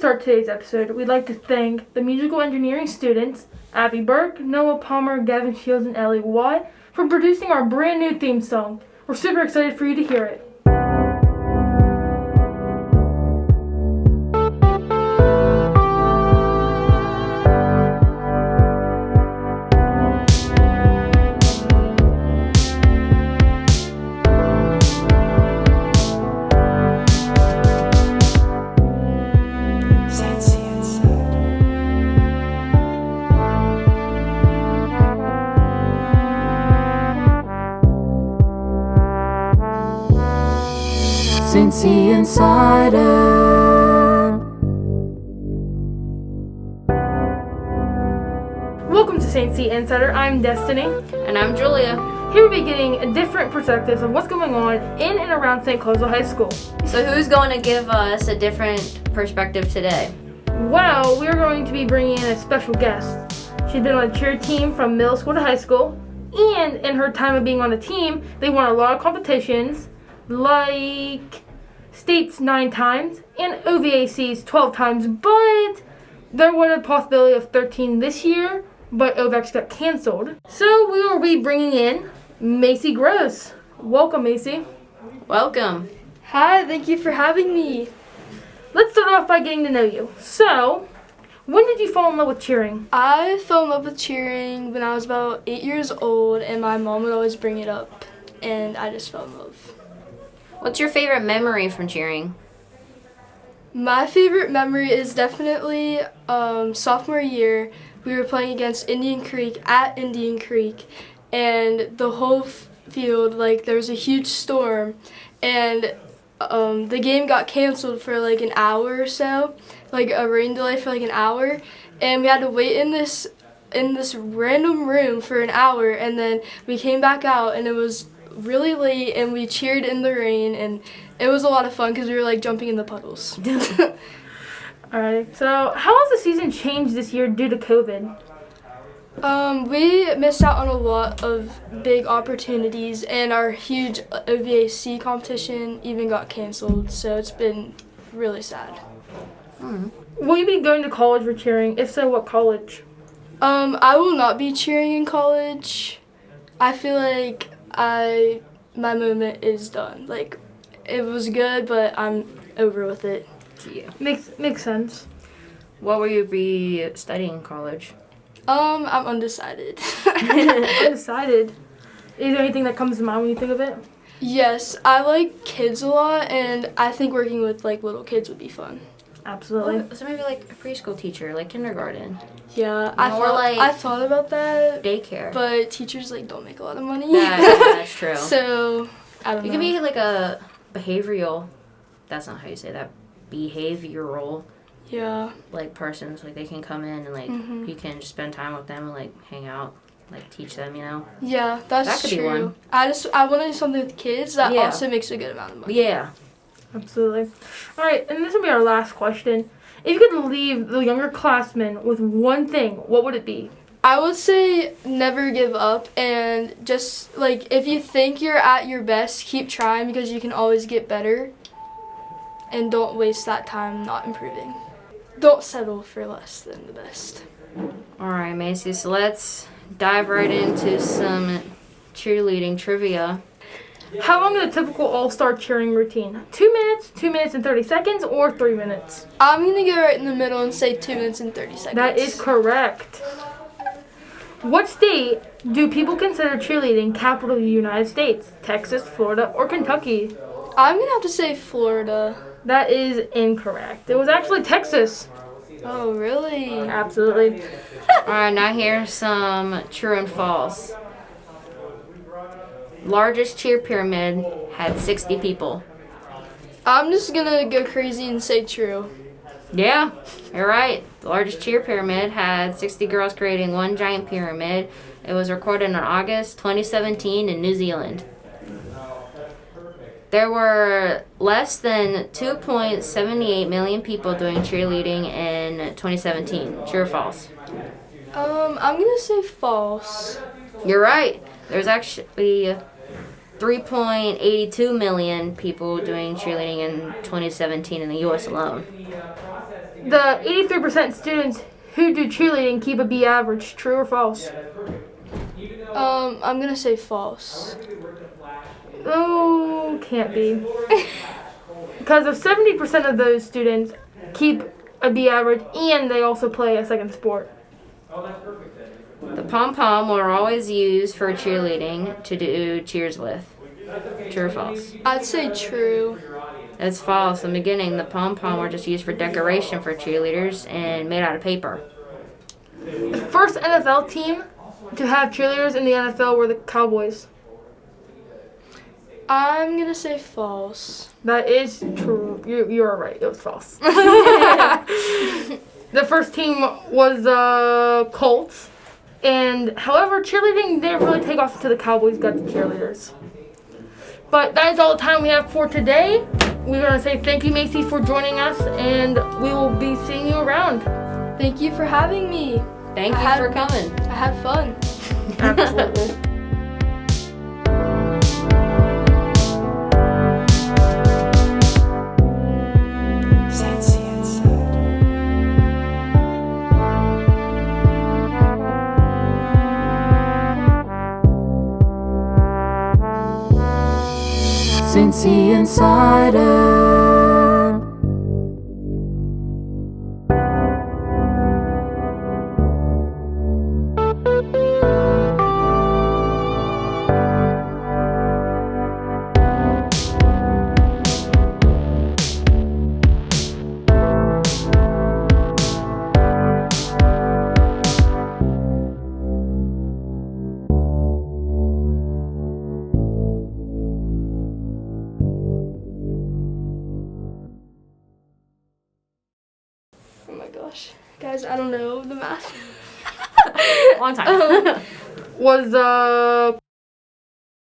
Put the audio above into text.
start today's episode, we'd like to thank the musical engineering students, Abby Berk, Noah Palmer, Gavin Shields, and Eliana Watt, for producing our brand new theme song. We're super excited for you to hear it. Cincy Insider. Welcome to St. C Insider. I'm Destiny. And I'm Julia. Here we'll be getting different perspectives of what's going on in and around St. Clairsville High School. So who's going to give us a different perspective today? Well, we're going to be bringing in a special guest. She's been on a cheer team from middle school to high school, and in her time of being on the team, they won a lot of competitions, like states 9 times and OVACs 12 times, but there was a possibility of 13 this year, but OVACs got canceled. So we will be bringing in Macey Gross. Welcome, Macey. Welcome. Hi, thank you for having me. Let's start off by getting to know you. So, when did you fall in love with cheering? I fell in love with cheering when I was about 8 years old, and my mom would always bring it up, and I just fell in love. What's your favorite memory from cheering? My favorite memory is definitely sophomore year. We were playing against Indian Creek at Indian Creek, and the whole field, there was a huge storm, and the game got canceled for an hour or so, a rain delay for an hour, and we had to wait in this random room for an hour, and then we came back out, and it was really late, and we cheered in the rain, and it was a lot of fun because we were jumping in the puddles. Alright, so how has the season changed this year due to COVID? We missed out on a lot of big opportunities, and our huge OVAC competition even got canceled, so it's been really sad. Will you be going to college for cheering? If so, what college? I will not be cheering in college. I feel like my moment is done. It was good, but I'm over with it. Yeah. Makes sense. What will you be studying in college? I'm undecided. Undecided. Is there anything that comes to mind when you think of it? Yes, I like kids a lot, and I think working with little kids would be fun. Absolutely. So maybe a preschool teacher, kindergarten. Yeah, I thought about that. Daycare. But teachers don't make a lot of money. Yeah, that's true. So I don't know. You can be a behavioral. That's not how you say that. Behavioral. Yeah. Persons, they can come in and you can just spend time with them and hang out, teach them, Yeah, that's that could true. Be one. I want to do something with kids that also makes a good amount of money. Yeah. Absolutely. All right, and this will be our last question. If you could leave the younger classmen with one thing, what would it be? I would say never give up, and just if you think you're at your best, keep trying because you can always get better, and don't waste that time not improving. Don't settle for less than the best. All right, Macey, so let's dive right into some cheerleading trivia. How long is a typical all-star cheering routine? 2 minutes, 2 minutes and 30 seconds, or 3 minutes? I'm going to go right in the middle and say 2 minutes and 30 seconds. That is correct. What state do people consider cheerleading capital of the United States? Texas, Florida, or Kentucky? I'm going to have to say Florida. That is incorrect. It was actually Texas. Oh, really? Absolutely. All right, now here's some true and false. Largest cheer pyramid had 60 people. I'm just going to go crazy and say true. Yeah, you're right. The largest cheer pyramid had 60 girls creating one giant pyramid. It was recorded in August 2017 in New Zealand. There were less than 2.78 million people doing cheerleading in 2017. True or false? I'm going to say false. You're right. There's actually 3.82 million people doing cheerleading in 2017 in the U.S. alone. the 83% students who do cheerleading keep a B average. True or false? I'm gonna say false. Oh, can't be. Because if 70% of those students keep a B average and they also play a second sport. The pom-pom were always used for cheerleading to do cheers with. True or false? I'd say true. It's false. In the beginning, the pom-pom were just used for decoration for cheerleaders and made out of paper. The first NFL team to have cheerleaders in the NFL were the Cowboys. I'm gonna say false. That is true. You are right. It was false. The first team was Colts. And however, cheerleading didn't really take off until the Cowboys got the cheerleaders. But that is all the time we have for today. We're going to say thank you, Macey, for joining us, and we will be seeing you around. Thank you for having me. Thank you for coming. I had fun. Absolutely. Cincy Insider. Oh my gosh. Guys, I don't know the math. Long time. Was